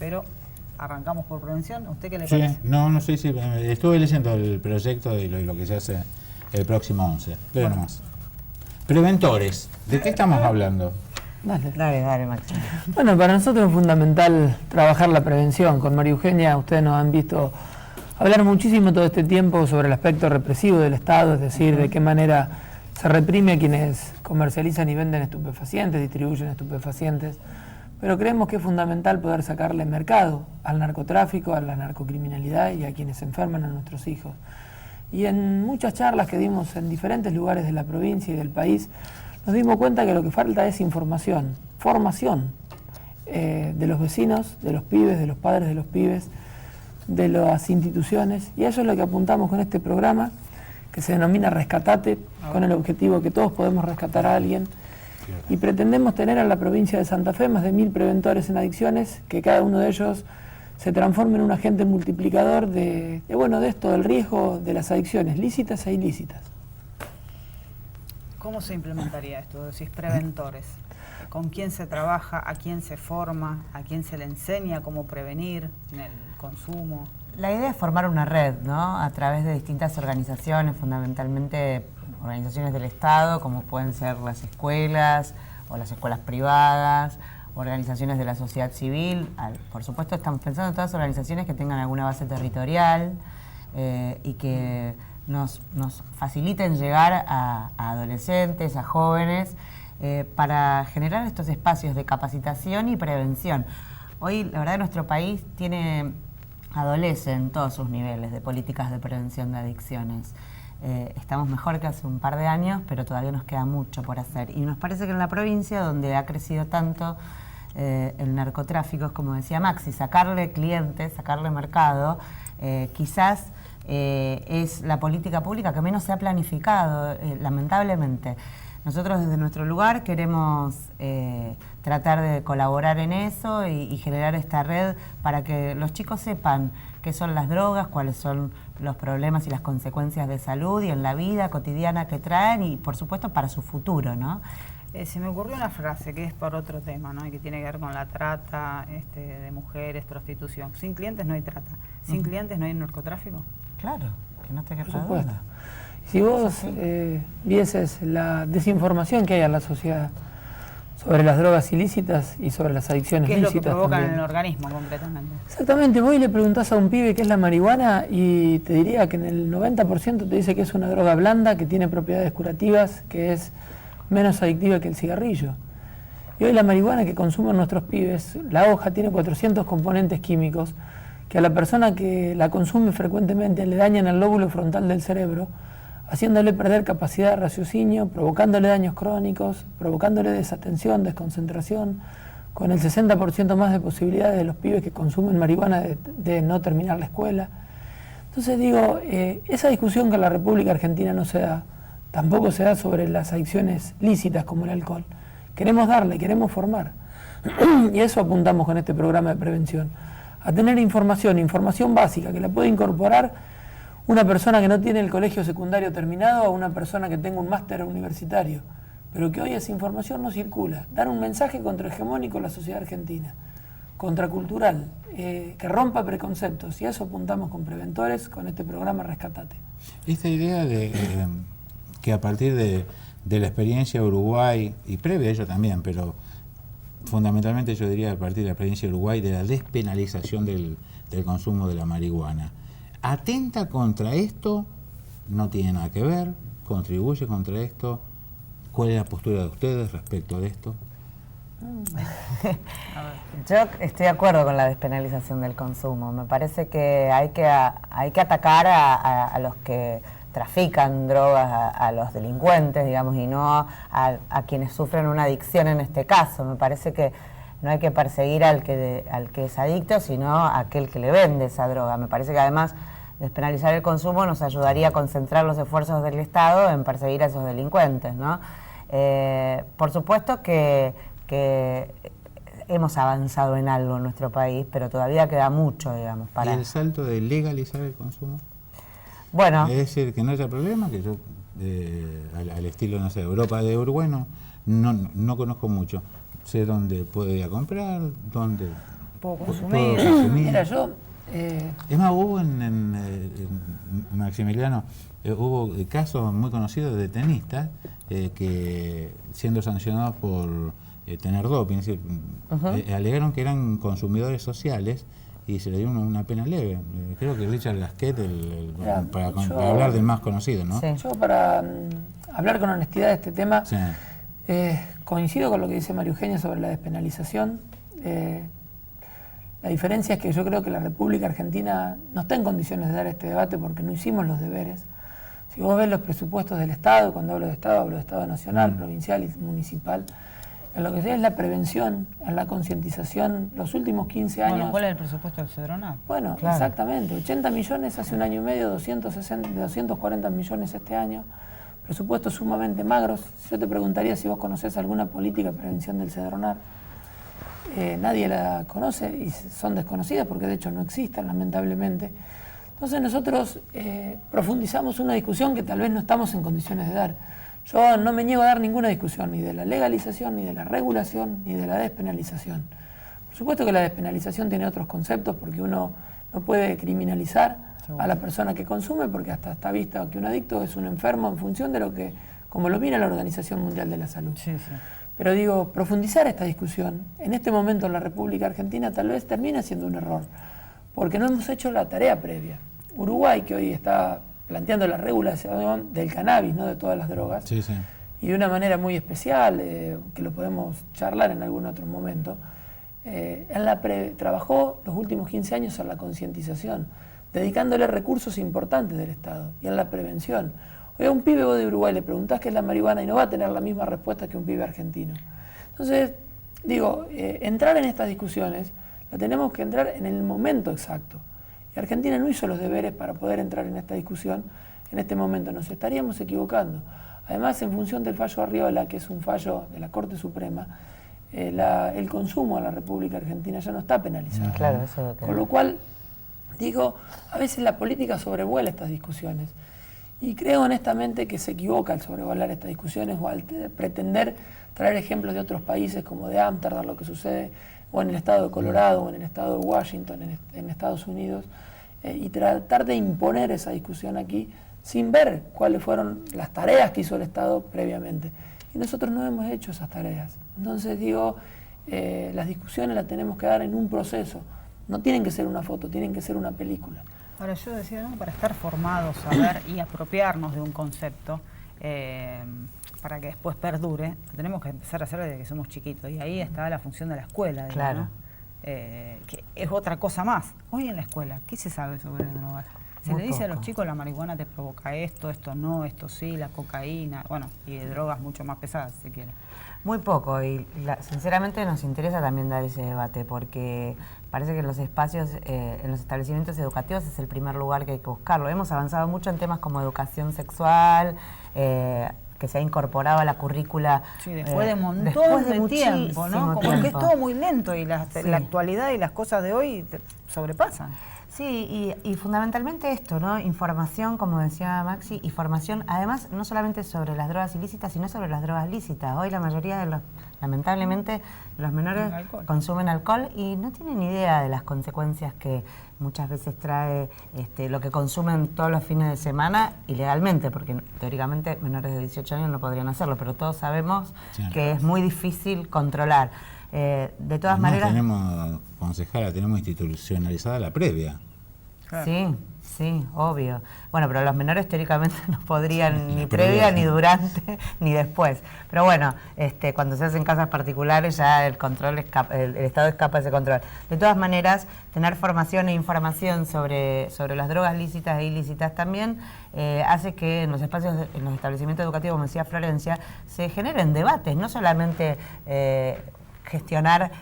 pero arrancamos por prevención. ¿A usted qué le Sí, parece? no sé si estuve leyendo el proyecto de lo que se hace el próximo 11. Leo nomás. Preventores, ¿de qué estamos hablando? Dale, Máximo. Bueno, para nosotros es fundamental trabajar la prevención. Con María Eugenia, ustedes nos han visto hablar muchísimo todo este tiempo sobre el aspecto represivo del Estado, es decir, de qué manera se reprime a quienes comercializan y venden estupefacientes, distribuyen estupefacientes. Pero creemos que es fundamental poder sacarle mercado al narcotráfico, a la narcocriminalidad y a quienes enferman a nuestros hijos. Y en muchas charlas que dimos en diferentes lugares de la provincia y del país, nos dimos cuenta que lo que falta es información, formación de los vecinos, de los pibes, de los padres de los pibes, de las instituciones, y eso es lo que apuntamos con este programa, que se denomina Rescatate, con el objetivo que todos podemos rescatar a alguien, y pretendemos tener en la provincia de Santa Fe más de 1000 preventores en adicciones, que cada uno de ellos se transforme en un agente multiplicador de esto, del riesgo de las adicciones lícitas e ilícitas. ¿Cómo se implementaría esto? Decís preventores. ¿Con quién se trabaja? ¿A quién se forma? ¿A quién se le enseña cómo prevenir en el consumo? La idea es formar una red, ¿no? A través de distintas organizaciones, fundamentalmente organizaciones del Estado, como pueden ser las escuelas o las escuelas privadas, organizaciones de la sociedad civil. Por supuesto, estamos pensando en todas organizaciones que tengan alguna base territorial y que nos faciliten llegar a adolescentes, a jóvenes, para generar estos espacios de capacitación y prevención. Hoy, la verdad, nuestro país adolece en todos sus niveles de políticas de prevención de adicciones. Estamos mejor que hace un par de años, pero todavía nos queda mucho por hacer. Y nos parece que en la provincia, donde ha crecido tanto el narcotráfico, es como decía Maxi, sacarle clientes, sacarle mercado, quizás es la política pública que menos se ha planificado, lamentablemente. Nosotros desde nuestro lugar queremos tratar de colaborar en eso y generar esta red para que los chicos sepan qué son las drogas, cuáles son los problemas y las consecuencias de salud y en la vida cotidiana que traen y, por supuesto, para su futuro, ¿no? Se me ocurrió una frase que es por otro tema, ¿no? Y que tiene que ver con la trata de mujeres, prostitución. Sin clientes no hay trata. Sin clientes no hay narcotráfico. Claro, que no te quepa Por supuesto. duda. Si vos vieses la desinformación que hay en la sociedad sobre las drogas ilícitas y sobre las adicciones lícitas. ¿Qué es lo que provocan también en el organismo concretamente? Exactamente, vos le preguntás a un pibe qué es la marihuana y te diría que en el 90% te dice que es una droga blanda, que tiene propiedades curativas, que es menos adictiva que el cigarrillo. Y hoy la marihuana que consumen nuestros pibes, la hoja tiene 400 componentes químicos que a la persona que la consume frecuentemente le dañan el lóbulo frontal del cerebro, haciéndole perder capacidad de raciocinio, provocándole daños crónicos, provocándole desatención, desconcentración, con el 60% más de posibilidades de los pibes que consumen marihuana de no terminar la escuela. Entonces digo, esa discusión que en la República Argentina no se da, tampoco se da sobre las adicciones lícitas como el alcohol. Queremos darle, queremos formar. Y a eso apuntamos con este programa de prevención. A tener información básica que la puede incorporar una persona que no tiene el colegio secundario terminado a una persona que tenga un máster universitario, pero que hoy esa información no circula. Dar un mensaje contrahegemónico a la sociedad argentina, contracultural, que rompa preconceptos, y a eso apuntamos con Preventores, con este programa Rescatate. Esta idea de que a partir de la experiencia de Uruguay, y previo a ello también, pero fundamentalmente yo diría a partir de la experiencia de Uruguay, de la despenalización del consumo de la marihuana, ¿atenta contra esto? ¿No tiene nada que ver? ¿Contribuye contra esto? ¿Cuál es la postura de ustedes respecto de esto? Yo estoy de acuerdo con la despenalización del consumo. Me parece que hay que atacar a los que trafican drogas, a los delincuentes, digamos, y no a quienes sufren una adicción en este caso. Me parece que no hay que perseguir al que es adicto, sino a aquel que le vende esa droga. Me parece que además despenalizar el consumo nos ayudaría a concentrar los esfuerzos del Estado en perseguir a esos delincuentes, ¿no? Por supuesto que hemos avanzado en algo en nuestro país, pero todavía queda mucho, digamos, para... ¿Y el salto de legalizar el consumo? Bueno... Es decir, que no haya problema, que yo, al estilo, no sé, Europa de Uruguay, no conozco mucho. Sé dónde puedo ir a comprar, dónde puedo consumir. Mira, yo... Es más, hubo en Maximiliano, hubo casos muy conocidos de tenistas que siendo sancionados por tener doping, es decir, alegaron que eran consumidores sociales y se le dio una pena leve. Creo que Richard Gasquet, para hablar del más conocido, ¿no? Sí. Yo para hablar con honestidad de este tema, Sí. coincido con lo que dice María Eugenia sobre la despenalización. La diferencia es que yo creo que la República Argentina no está en condiciones de dar este debate porque no hicimos los deberes. Si vos ves los presupuestos del Estado, cuando hablo de Estado nacional, provincial y municipal, en lo que sea es la prevención, en la concientización, los últimos 15 años... Bueno, ¿cuál es el presupuesto del Cedronar? Bueno, Claro. exactamente, 80 millones hace un año y medio, 240 millones este año, presupuestos sumamente magros. Yo te preguntaría si vos conocés alguna política de prevención del Cedronar. Nadie la conoce y son desconocidas porque de hecho no existen, lamentablemente. Entonces nosotros profundizamos una discusión que tal vez no estamos en condiciones de dar. Yo no me niego a dar ninguna discusión, ni de la legalización, ni de la regulación, ni de la despenalización. Por supuesto que la despenalización tiene otros conceptos porque uno no puede criminalizar a la persona que consume porque hasta está visto que un adicto es un enfermo en función de lo que, como lo mira la Organización Mundial de la Salud. Sí, sí. Pero digo, profundizar esta discusión en este momento en la República Argentina tal vez termine siendo un error, porque no hemos hecho la tarea previa. Uruguay, que hoy está planteando la regulación del cannabis, no de todas las drogas, Sí, sí. y de una manera muy especial, que lo podemos charlar en algún otro momento, trabajó los últimos 15 años en la concientización, dedicándole recursos importantes del Estado y en la prevención. Hoy a un pibe vos de Uruguay le preguntás qué es la marihuana y no va a tener la misma respuesta que un pibe argentino. Entonces, digo, entrar en estas discusiones, la tenemos que entrar en el momento exacto. Y Argentina no hizo los deberes para poder entrar en esta discusión en este momento. Nos estaríamos equivocando. Además, en función del fallo Arriola, que es un fallo de la Corte Suprema, el consumo en la República Argentina ya no está penalizado. Claro, eso Con lo cual, digo, a veces la política sobrevuela estas discusiones. Y creo honestamente que se equivoca al sobrevolar estas discusiones o al pretender traer ejemplos de otros países como de Ámsterdam, lo que sucede o en el estado de Colorado o en el estado de Washington, en Estados Unidos, y tratar de imponer esa discusión aquí sin ver cuáles fueron las tareas que hizo el Estado previamente. Y nosotros no hemos hecho esas tareas. Entonces digo, las discusiones las tenemos que dar en un proceso. No tienen que ser una foto, tienen que ser una película. Ahora yo decía, ¿no? Para estar formados, saber y apropiarnos de un concepto, para que después perdure, lo tenemos que empezar a hacer desde que somos chiquitos. Y ahí está la función de la escuela, digamos, Claro. ¿no? Que es otra cosa más. Hoy en la escuela, ¿qué se sabe sobre drogas? Se Muy le dice a poco. los chicos la marihuana te provoca esto, esto no, esto sí, la cocaína, bueno, y de drogas mucho más pesadas, si quieren. Muy poco y sinceramente nos interesa también dar ese debate porque parece que en los espacios, en los establecimientos educativos es el primer lugar que hay que buscarlo. Hemos avanzado mucho en temas como educación sexual, que se ha incorporado a la currícula. Sí, después de un montón después de tiempo, ¿no? muchísimo Como que es tiempo. todo muy lento y la Sí. actualidad y las cosas de hoy te sobrepasan. Sí, y fundamentalmente esto, ¿no? Información, como decía Maxi, y formación, además, no solamente sobre las drogas ilícitas, sino sobre las drogas lícitas. Hoy la mayoría de los, lamentablemente, de los menores Alcohol. consumen alcohol y no tienen idea de las consecuencias que muchas veces trae lo que consumen todos los fines de semana ilegalmente, porque teóricamente menores de 18 años no podrían hacerlo, pero todos sabemos Sí. que es muy difícil controlar. De todas Además, maneras... tenemos, concejala, tenemos institucionalizada la previa. Claro. Sí, obvio. Bueno, pero los menores teóricamente no podrían Sí, ni pero previa, ya. ni durante, ni después. Pero bueno, cuando se hacen casas particulares ya el control el Estado escapa de ese control. De todas maneras, tener formación e información sobre las drogas lícitas e ilícitas también hace que en los espacios, en los establecimientos educativos, como decía Florencia, se generen debates, no solamente gestionar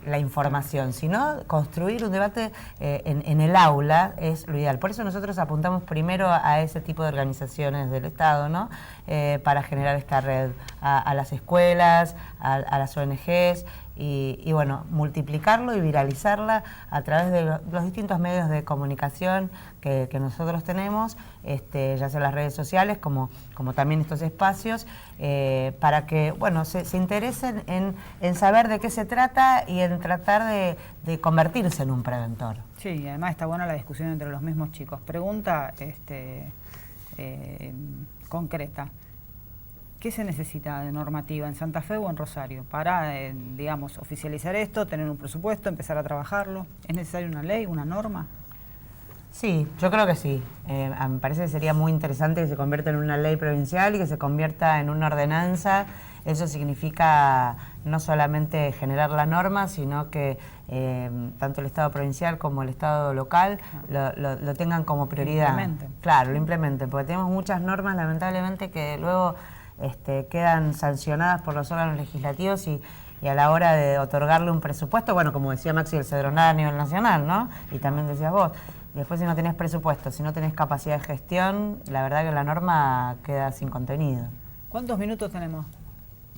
la información, sino construir un debate en el aula es lo ideal. Por eso nosotros apuntamos primero a ese tipo de organizaciones del Estado, ¿no? Para generar esta red a las escuelas, a las ONGs y bueno, multiplicarlo y viralizarla a través de los distintos medios de comunicación que nosotros tenemos, ya sea las redes sociales como también estos espacios, para que bueno, se interesen en saber de qué se trata y en tratar de convertirse en un preventor. Sí, y además está buena la discusión entre los mismos chicos. Pregunta concreta. ¿Qué se necesita de normativa en Santa Fe o en Rosario para, digamos, oficializar esto, tener un presupuesto, empezar a trabajarlo? ¿Es necesaria una ley, una norma? Sí, yo creo que sí. Me parece que sería muy interesante que se convierta en una ley provincial y que se convierta en una ordenanza. Eso significa no solamente generar la norma, sino que tanto el Estado provincial como el Estado local lo tengan como prioridad. Lo implementen. Claro, lo implementen, porque tenemos muchas normas, lamentablemente, que luego quedan sancionadas por los órganos legislativos y a la hora de otorgarle un presupuesto, bueno, como decía Maxi, el cedronal a nivel nacional, ¿no? Y también decías vos, después si no tenés presupuesto, si no tenés capacidad de gestión, la verdad que la norma queda sin contenido. ¿Cuántos minutos tenemos?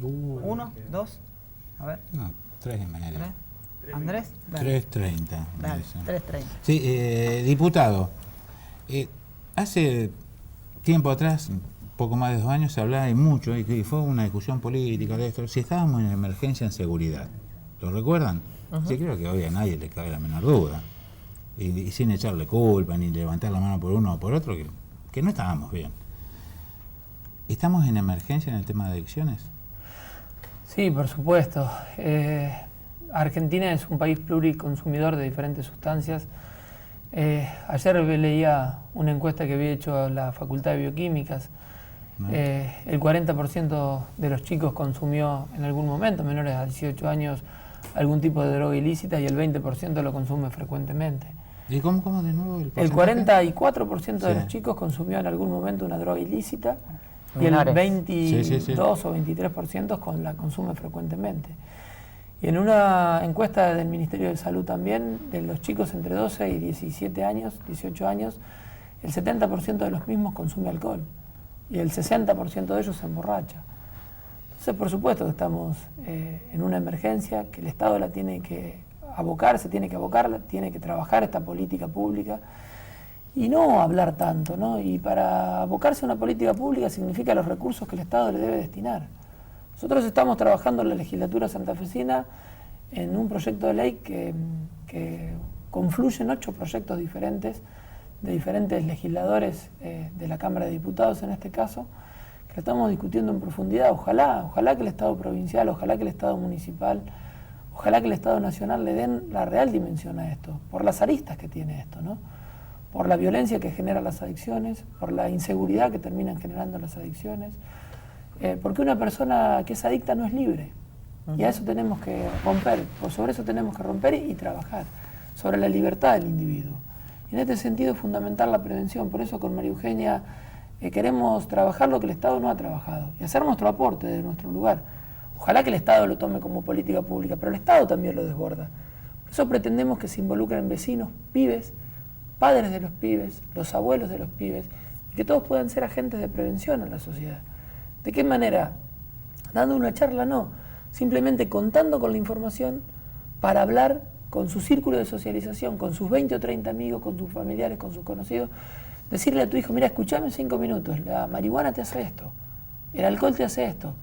¿1? ¿2? A ver. No, 3:30. ¿Andrés? Dale. 3:30. Dale, 3:30. Sí, diputado, hace tiempo atrás, poco más de 2 años, se hablaba y mucho, y fue una discusión política de esto, si estábamos en emergencia en seguridad. ¿Lo recuerdan? Sí, creo que hoy a nadie le cabe la menor duda. Y sin echarle culpa, ni levantar la mano por uno o por otro, que no estábamos bien. ¿Estamos en emergencia en el tema de adicciones? Sí, por supuesto. Argentina es un país pluriconsumidor de diferentes sustancias. Ayer leía una encuesta que había hecho la Facultad de Bioquímicas. El 40% de los chicos consumió en algún momento, menores a 18 años, algún tipo de droga ilícita y el 20% lo consume frecuentemente. ¿Y cómo de nuevo el El 44% de los chicos consumió en algún momento una droga ilícita y el 22 o 23% la consume frecuentemente. Y en una encuesta del Ministerio de Salud también, de los chicos entre 12 y 17 años, 18 años, el 70% de los mismos consume alcohol y el 60% de ellos se emborracha. Entonces, por supuesto que estamos en una emergencia, que el Estado la tiene que abocar, tiene que trabajar esta política pública y no hablar tanto, ¿no? Y para abocarse a una política pública significa los recursos que el Estado le debe destinar. Nosotros estamos trabajando en la legislatura santafesina en un proyecto de ley que confluyen 8 proyectos diferentes de diferentes legisladores de la Cámara de Diputados en este caso, que lo estamos discutiendo en profundidad. Ojalá que el Estado provincial, ojalá que el Estado municipal, ojalá que el Estado nacional le den la real dimensión a esto, por las aristas que tiene esto, ¿no? Por la violencia que generan las adicciones, por la inseguridad que terminan generando las adicciones, porque una persona que es adicta no es libre. Y a eso tenemos que romper, sobre eso tenemos que romper y trabajar, sobre la libertad del individuo. Y en este sentido es fundamental la prevención, por eso con María Eugenia queremos trabajar lo que el Estado no ha trabajado y hacer nuestro aporte de nuestro lugar. Ojalá que el Estado lo tome como política pública, pero el Estado también lo desborda. Por eso pretendemos que se involucren vecinos, pibes, padres de los pibes, los abuelos de los pibes, y que todos puedan ser agentes de prevención en la sociedad. ¿De qué manera? Dando una charla, no. Simplemente contando con la información para hablar con su círculo de socialización, con sus 20 o 30 amigos, con sus familiares, con sus conocidos. Decirle a tu hijo, mira, escuchame 5 minutos, la marihuana te hace esto, el alcohol te hace esto.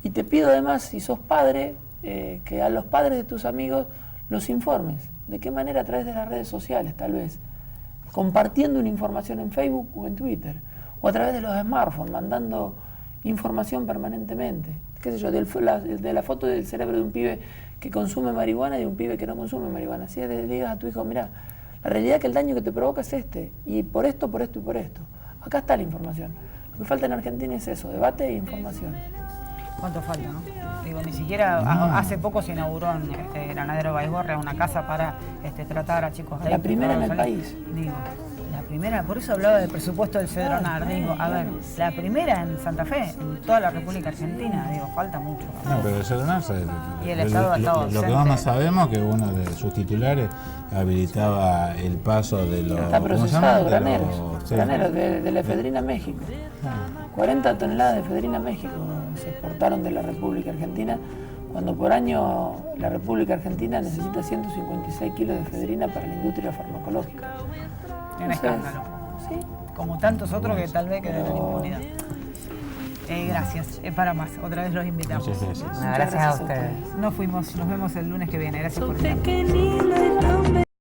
Y te pido además, si sos padre, que a los padres de tus amigos los informes. ¿De qué manera? A través de las redes sociales, tal vez. Compartiendo una información en Facebook o en Twitter. O a través de los smartphones, mandando información permanentemente. ¿Qué sé yo? De la foto del cerebro de un pibe que consume marihuana y de un pibe que no consume marihuana. Así le digas a tu hijo, mira, la realidad es que el daño que te provoca es este. Y por esto y por esto. Acá está la información. Lo que falta en Argentina es eso, debate e información. ¿Cuánto falta, no? Digo, ni siquiera hace poco se inauguró en Granadero Baigorria una casa para tratar a chicos adictos. La primera en el país. Digo, la primera, por eso hablaba del presupuesto del Cedronar. Digo, a ver, la primera en Santa Fe, en toda la República Argentina. Digo, falta mucho. No, pero el Cedronar, y el Estado ha estado lo que más sabemos que uno de sus titulares habilitaba el paso de los... Está procesado, graneros, sí. Graneros de la efedrina México. 40 toneladas de efedrina México se exportaron de la República Argentina cuando por año la República Argentina necesita 156 kilos de efedrina para la industria farmacológica. Un escándalo. Sí. Como tantos otros que tal vez queden en impunidad. Gracias. Para más. Otra vez los invitamos. Muchas gracias. Gracias a ustedes. Nos fuimos. Nos vemos el lunes que viene. Gracias por estar.